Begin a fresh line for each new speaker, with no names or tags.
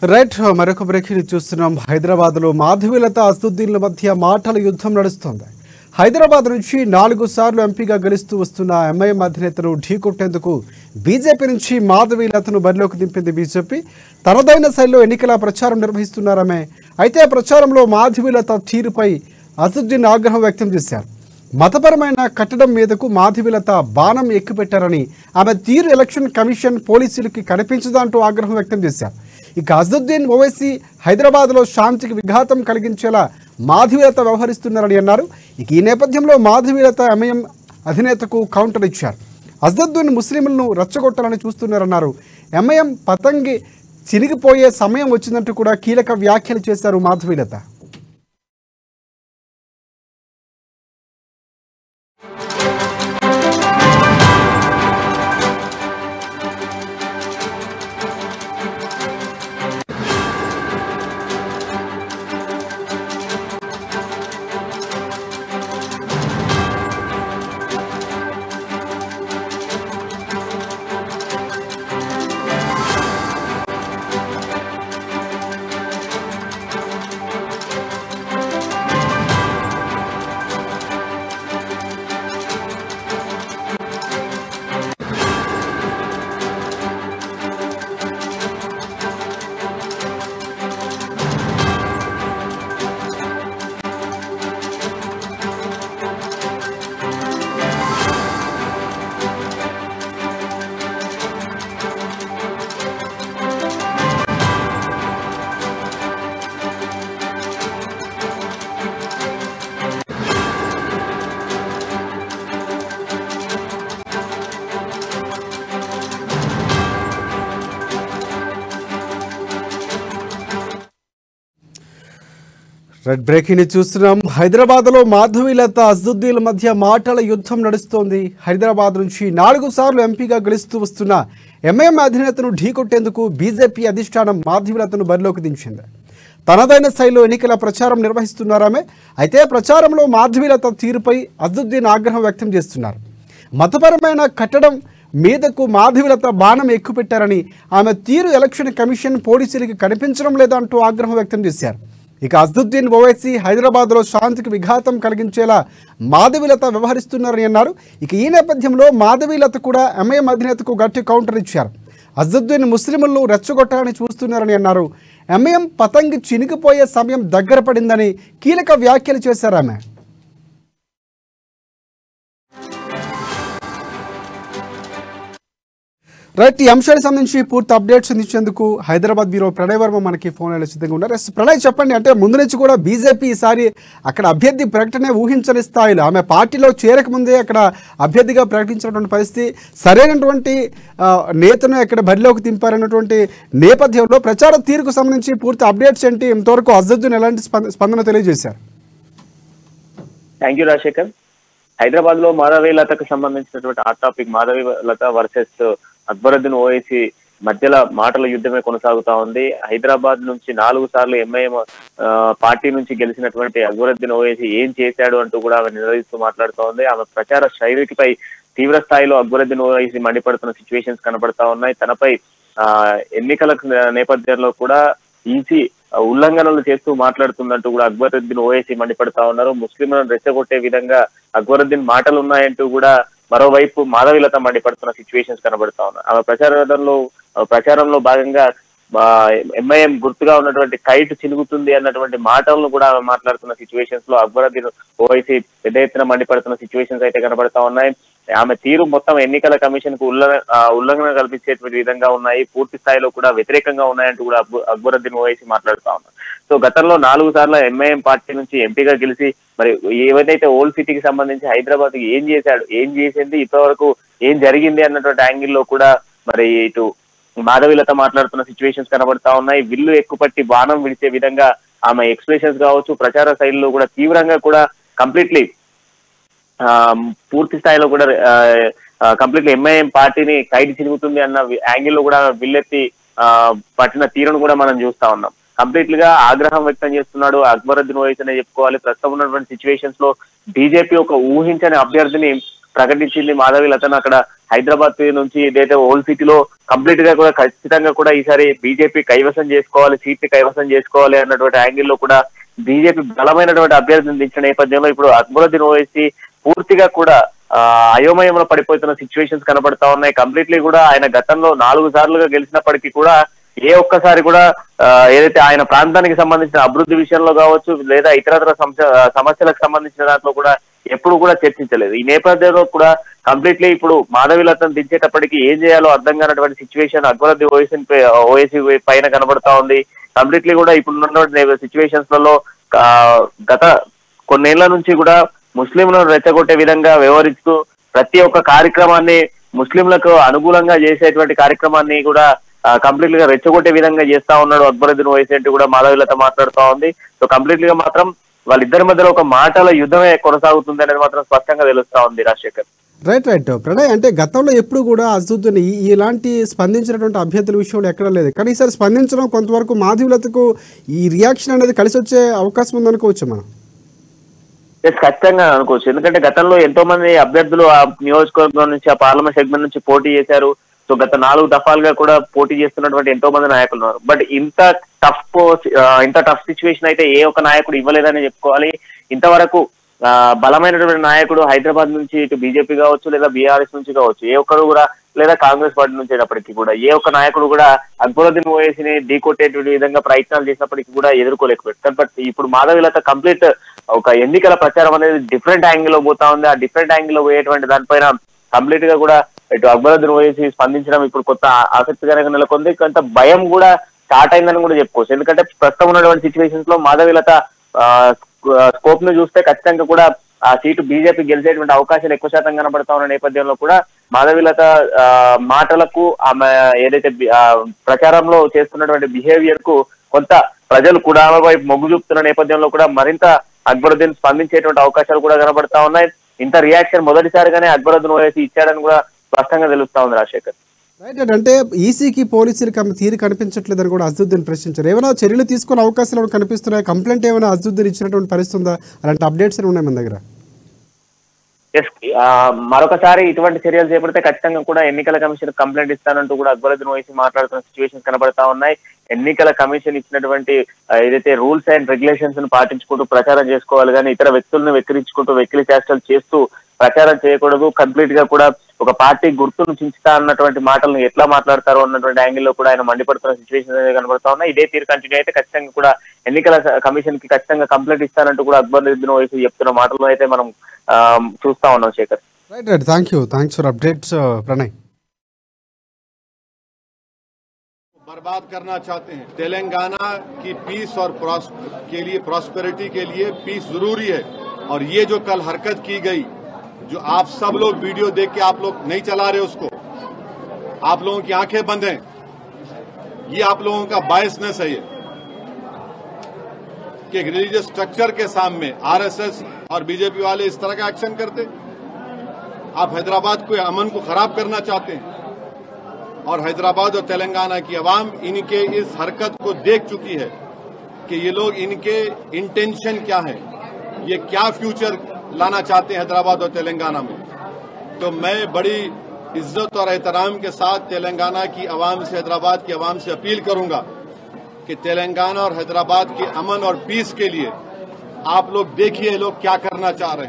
Right మరొక breaking చూస్తున్నాం. హైదరాబాద్లో మాధవీలత అసదుద్దీన్ల మధ్య మాటల యుద్ధం నడుస్తోంది. హైదరాబాద్ నుంచి 4 సార్లు ఎంపీగా గెలుస్తూ వస్తున్న ఎంఐఎం అధినేతను ఢీకొట్టేందుకు బీజేపీ నుంచి మాధవీలతను బరిలోకి దింపింది బీజేపీ. తనదైన శైలిలో ఎన్నికల ప్రచారం నిర్వహిస్తున్నారామె. అయితే ప్రచారంలో మాధవీలత తీరుపై అసదుద్దీన్ ఆగ్రహం వ్యక్తం చేశారు. మతపరమైన కట్టడం మీదకు మాధవీలత బాణం ఎక్కుపెట్టారని, ఆమె తీరు ఎలక్షన్ కమిషన్ పోలీసులకి కనిపించదంటూ ఆగ్రహం వ్యక్తం చేశారు. ఇక అసదుద్దీన్ ఓవైసీ హైదరాబాద్లో శాంతికి విఘాతం కలిగించేలా మాధవీలత వ్యవహరిస్తున్నారని అన్నారు. ఇక ఈ నేపథ్యంలో మాధవీలత ఎంఐఎం అధినేతకు కౌంటర్ ఇచ్చారు. అసదుద్దీన్ ముస్లింలను రెచ్చగొట్టాలని చూస్తున్నారన్నారు. ఎంఐఎం పతంగి చిరిగిపోయే సమయం వచ్చిందంటూ కూడా కీలక వ్యాఖ్యలు చేశారు మాధవీలత. రెడ్ బ్రేకింగ్ చూస్తున్నాం. హైదరాబాద్లో మాధవీలత అసదుద్దీన్ల మధ్య మాటల యుద్ధం నడుస్తోంది. హైదరాబాద్ నుంచి 4 సార్లు ఎంపీగా గెలుస్తూ వస్తున్న ఎంఐఎం అధినేతను ఢీకొట్టేందుకు బీజేపీ అధిష్టానం మాధవీలతను బరిలోకి దించింది. తనదైన శైలిలో ఎన్నికల ప్రచారం నిర్వహిస్తున్నారామె. అయితే ప్రచారంలో మాధవీలత తీరుపై అసదుద్దీన్ ఆగ్రహం వ్యక్తం చేస్తున్నారు. మతపరమైన కట్టడం మీదకు మాధవీలత బాణం ఎక్కుపెట్టారని, ఆమె తీరు ఎలక్షన్ కమిషన్ పోలీసులకి కనిపించడం లేదంటూ ఆగ్రహం వ్యక్తం చేశారు. ఇక అసదుద్దీన్ ఓవైసీ హైదరాబాద్లో శాంతికి విఘాతం కలిగించేలా మాధవీలత వ్యవహరిస్తున్నారని అన్నారు. ఇక ఈ నేపథ్యంలో మాధవీలత కూడా ఎంఐఎం అధినేతకు గట్టి కౌంటర్ ఇచ్చారు. అసదుద్దీన్ ముస్లింలను రెచ్చగొట్టాలని చూస్తున్నారని అన్నారు. ఎంఐఎం పతంగి చినిగిపోయే సమయం దగ్గర పడిందని కీలక వ్యాఖ్యలు చేశారు ఆమె. రైట్, ఈ అంశానికి సంబంధించి పూర్తి అప్డేట్స్ అందించేందుకు హైదరాబాద్ బ్యూరో ప్రణయ్ వర్మ మనకి ఫోన్ లో సిద్ధంగా ఉన్నారు. ప్రణయ్, చెప్పండి, అంటే ముందు నుంచి కూడా బీజేపీ ఈసారి అక్కడ అభ్యర్థి ప్రకటన ఊహించని స్థాయిలో ఆమె పార్టీలో చేరకముందే అక్కడ అభ్యర్థిగా ప్రకటించినటువంటి పరిస్థితి, సరైనటువంటి నేతను అక్కడ బరిలోకి దింపారన్నటువంటి నేపథ్యంలో ప్రచార తీరుకు సంబంధించి పూర్తి అప్డేట్స్ ఏంటి? ఇంతవరకు అసదుద్దీన్ ఎలాంటి స్పందన తెలియజేశారు?
Thank you Rajasekhar. హైదరాబాద్ లో మాధవీలతకు సంబంధించినటువంటి hot topic Madhavilatha versus Akbaruddin Owaisi మధ్యలో మాటల యుద్ధమే కొనసాగుతా ఉంది. హైదరాబాద్ నుంచి 4 సార్లు ఎంఐఎం పార్టీ నుంచి గెలిచినటువంటి అక్బరుద్దీన్ ఓవైసీ ఏం చేశాడు అంటూ కూడా ఆమె నిలదీస్తూ మాట్లాడుతూ ఉంది. ఆమె ప్రచార శైలిపై తీవ్ర స్థాయిలో అక్బరుద్దీన్ ఓవైసీ మండిపడుతున్న సిచ్యువేషన్స్ కనబడతా ఉన్నాయి. తనపై ఎన్నికల నేపథ్యంలో కూడా ఈసీ ఉల్లంఘనలు చేస్తూ మాట్లాడుతుందంటూ కూడా అక్బరుద్దీన్ ఓవైసీ మండిపడతా ఉన్నారు. ముస్లింలను రెచ్చగొట్టే విధంగా అక్బరుద్దీన్ మాటలు ఉన్నాయంటూ కూడా మరోవైపు మాధవీలత మండిపడుతున్న సిచ్యువేషన్స్ కనబడతా ఉన్నాయి. ఆమె ప్రచారంలో భాగంగా ఎంఐఎం గుర్తుగా ఉన్నటువంటి కైట్ చిలుగుతుంది అన్నటువంటి మాటలను కూడా ఆమె మాట్లాడుతున్న సిచ్యువేషన్స్ లో అక్బరుద్దీన్ ఓవైసీ పెద్ద ఎత్తున మండిపడుతున్న సిచ్యువేషన్స్ అయితే కనబడతా ఉన్నాయి. ఆమె తీరు మొత్తం ఎన్నికల కమిషన్ కు ఉల్లంఘన కల్పించేటువంటి విధంగా ఉన్నాయి, పూర్తి స్థాయిలో కూడా వ్యతిరేకంగా ఉన్నాయంటూ కూడా అక్బరుద్దీన్ ఓవైసీ మాట్లాడుతా ఉన్నారు. సో గతంలో 4 సార్లు ఎంఐఎం పార్టీ నుంచి ఎంపీగా గెలిచి మరి ఏవైతే ఓల్డ్ సిటీకి సంబంధించి హైదరాబాద్ కి ఏం చేశాడు, ఏం చేసింది, ఇప్పటివరకు ఏం జరిగింది అన్నటువంటి యాంగిల్లో కూడా మరి ఇటు మాధవీలత మాట్లాడుతున్న సిచ్యువేషన్స్ కనబడతా ఉన్నాయి. విల్లు ఎక్కుపట్టి బాణం విడిచే విధంగా ఆమె ఎక్స్ప్రెషన్స్ కావచ్చు, ప్రచార శైలిలో కూడా తీవ్రంగా కూడా కంప్లీట్లీ పూర్తి స్థాయిలో కూడా కంప్లీట్లీ ఎంఐఎం పార్టీని కైట్ చిరుగుతుంది అన్న యాంగిల్లో కూడా విల్లెత్తి పట్టిన తీరును కూడా మనం చూస్తా ఉన్నాం. కంప్లీట్ గా ఆగ్రహం వ్యక్తం చేస్తున్నాడు అక్బరుద్దీన్ ఓవైసీ అనే చెప్పుకోవాలి. ప్రస్తుతం ఉన్నటువంటి సిచ్యువేషన్స్ లో బీజేపీ ఒక ఊహించని అభ్యర్థిని ప్రకటించింది మాధవీలతను అక్కడ హైదరాబాద్ నుంచి ఏదైతే ఓల్డ్ సిటీలో కంప్లీట్ గా కూడా ఖచ్చితంగా కూడా ఈసారి బీజేపీ కైవసం చేసుకోవాలి, సీట్ కైవసం చేసుకోవాలి అన్నటువంటి యాంగిల్ లో కూడా బీజేపీ బలమైనటువంటి అభ్యర్థిని దించిన నేపథ్యంలో ఇప్పుడు అక్బరుద్దీన్ ఓవైసీ పూర్తిగా కూడా అయోమయంలో పడిపోతున్న సిచ్యువేషన్స్ కనబడతా ఉన్నాయి. కంప్లీట్లీ కూడా ఆయన గతంలో 4 సార్లుగా గెలిచినప్పటికీ కూడా ఏ ఒక్కసారి కూడా ఏదైతే ఆయన ప్రాంతానికి సంబంధించిన అభివృద్ధి విషయంలో కావచ్చు లేదా ఇతరతర సమస్యలకు సంబంధించిన దాంట్లో కూడా ఎప్పుడు కూడా చర్చించలేదు. ఈ నేపథ్యంలో కూడా కంప్లీట్లీ ఇప్పుడు మాధవీలతను దించేటప్పటికి ఏం చేయాలో అర్థం కానటువంటి సిచ్యువేషన్ అక్బరుద్దీన్ ఓవైసీ పైన కనబడతా ఉంది. కంప్లీట్లీ కూడా ఇప్పుడున్నటువంటి సిచ్యువేషన్స్ లలో గత కొన్నేళ్ల నుంచి కూడా ముస్లింలను రెచ్చగొట్టే విధంగా వ్యవహరిస్తూ ప్రతి ఒక్క కార్యక్రమాన్ని ముస్లింలకు అనుకూలంగా చేసేటువంటి కార్యక్రమాన్ని కూడా కంప్లీట్ గా రెచ్చగొట్టే విధంగా చేస్తా ఉన్నాడు అక్బరుద్దీన్ ఓవైసీ అంటూ కూడా మాధవీలత మాట్లాడుతూ ఉంది. సో కంప్లీట్ గా మాత్రం వాళ్ళిద్దరి మధ్యలో ఒక మాటల యుద్ధమే కొనసాగుతుంది అనేది మాత్రం స్పష్టంగా తెలుస్తా ఉంది రాజశేఖర్.
రైట్ ప్రణయ్, అంటే గతంలో ఎప్పుడు కూడా అసదుద్దీన్ ఇలాంటి స్పందించినటువంటి అభ్యర్థుల విషయంలో ఎక్కడ లేదు, కానీ ఈసారి స్పందించడం కొంతవరకు మాధవీలతకు ఈ రియాక్షన్ అనేది కలిసి వచ్చే అవకాశం ఉందనుకోవచ్చు మనం.
ఖచ్చితంగా అనుకోవచ్చు, ఎందుకంటే గతంలో ఎంతో మంది అభ్యర్థులు ఆ నియోజకవర్గం నుంచి ఆ పార్లమెంట్ సెగ్మెంట్ నుంచి పోటీ చేశారు. సో గత 4 దఫాలుగా కూడా పోటీ చేస్తున్నటువంటి ఎంతో మంది నాయకులు ఉన్నారు. బట్ ఇంత టఫ్ సిచ్యువేషన్ అయితే ఏ ఒక్క నాయకుడు ఇవ్వలేదని చెప్పుకోవాలి. ఇంతవరకు బలమైనటువంటి నాయకుడు హైదరాబాద్ నుంచి ఇటు బీజేపీ కావచ్చు లేదా బీఆర్ఎస్ నుంచి కావచ్చు ఏ ఒక్కరు కూడా లేదా కాంగ్రెస్ పార్టీ నుంచి అయినప్పటికీ కూడా ఏ ఒక్క నాయకుడు కూడా అక్బరుద్దీన్ ఓవైసీని ఢీకొట్టేటువంటి విధంగా ప్రయత్నాలు చేసినప్పటికీ కూడా ఎదుర్కోలేకపోయారు. బట్ ఇప్పుడు మాధవీలత కంప్లీట్ ఒక ఎన్నికల ప్రచారం అనేది డిఫరెంట్ యాంగిల్ లో పోతా ఉంది. ఆ డిఫరెంట్ యాంగిల్ లో పోయేటువంటి దానిపైన కంప్లీట్ గా కూడా ఇటు అక్బరుద్దీన్ ఓవైసీ స్పందించడం ఇప్పుడు కొత్త ఆసక్తికరంగా నెలకొంది. కొంత భయం కూడా స్టార్ట్ అయిందని కూడా చెప్పుకోవచ్చు. ఎందుకంటే ప్రస్తుతం ఉన్నటువంటి సిచ్యువేషన్స్ లో మాధవీలత స్కోప్ ను చూస్తే ఖచ్చితంగా కూడా ఆ సీటు బీజేపీ గెలిచేటువంటి అవకాశాలు ఎక్కువ శాతం కనబడతా ఉన్న నేపథ్యంలో కూడా మాధవీలత మాటలకు ఆమె ఏదైతే ప్రచారంలో చేస్తున్నటువంటి బిహేవియర్ కు కొంత ప్రజలు కూడా ఆమె వైపు మొగ్గు చూపుతున్న నేపథ్యంలో కూడా మరింత అక్బరుద్దీన్ స్పందించేటువంటి అవకాశాలు కూడా కనబడతా ఉన్నాయి. ఇంత రియాక్షన్ మొదటిసారిగానే అక్బరుద్దీన్ ఓవైసీ ఇచ్చాడని కూడా స్పష్టంగా తెలుస్తా ఉంది రాజశేఖర్.
రైట్, అంటే ఈసీకి పోలీసులకి ఆమె తీరు కనిపించట్లేదని కూడా అసదుద్దీన్ ప్రశ్నించారు. ఏమైనా చర్యలు తీసుకునే అవకాశాలు కనిపిస్తున్నాయి? కంప్లైంట్ ఏమైనా అసదుద్దీన్ ఇచ్చినటువంటి పరిస్థితి ఉందా? అలాంటి అప్డేట్స్ ఉన్నాయి మన దగ్గర?
మరొకసారి ఇటువంటి చర్యలు చేపడితే ఖచ్చితంగా కూడా ఎన్నికల కమిషన్ కంప్లైంట్ ఇస్తానంటూ కూడా అక్బరుద్దీన్ ఓవైసీ మాట్లాడుతున్న సిచ్యువేషన్స్ కనబడతా ఉన్నాయి. ఎన్నికల కమిషన్ ఇచ్చినటువంటి ఏదైతే రూల్స్ అండ్ రెగ్యులేషన్స్ ను పాటించుకుంటూ ప్రచారం చేసుకోవాలి, కానీ ఇతర వ్యక్తులను వెక్కిరించుకుంటూ వెకిలి చేష్టలు చేస్తూ ప్రచారం చేయకూడదు. కంప్లీట్ గా కూడా ఒక పార్టీ గుర్తును చించుతా అన్నటువంటి మాటలను ఎట్లా మాట్లాడతారో అన్నటువంటి యాంగిల్లో కూడా ఆయన మండిపడుతున్న సిచ్యువేషన్ అనేది కనబడతా ఉన్నాయి. ఇదే తీరు కంటిన్యూ అయితే ఖచ్చితంగా కూడా ఎన్నికల కమిషన్ కి ఖచ్చితంగా కంప్లైంట్ ఇస్తానంటూ కూడా అక్బరుద్దీన్ ఓవైసీ చెప్తున్న మాటలు అయితే మనం చూస్తా ఉన్నాం Shekhar.
Right, thanks for updates Pranay.
बर्बाद करना चाहते हैं। तेलंगाना की पीस और के लिए प्रॉस्पेरिटी के लिए पीस जरूरी है। और ये जो कल हरकत की गई, जो आप सब लोग वीडियो देख के आप लोग नहीं चला रहे उसको, आप लोगों की आंखें बंद हैं, ये आप लोगों का बायसनेस है। ये कि रिलीजियस स्ट्रक्चर के सामने आरएसएस और बीजेपी वाले इस तरह का एक्शन करते। आप हैदराबाद को अमन को खराब करना चाहते हैं और हैदराबाद और तेलंगाना की आवाम इनके इस हरकत को देख चुकी है कि ये लोग इनके इंटेंशन क्या है, ये क्या फ्यूचर लाना चाहते हैं हैदराबाद और तेलंगाना में। तो मैं बड़ी इज्जत और एहतराम के साथ तेलंगाना की आवाम से, हैदराबाद की आवाम से अपील करूंगा कि तेलंगाना और हैदराबाद के अमन और पीस के लिए आप लोग देखिए लोग क्या करना चाह रहे हैं।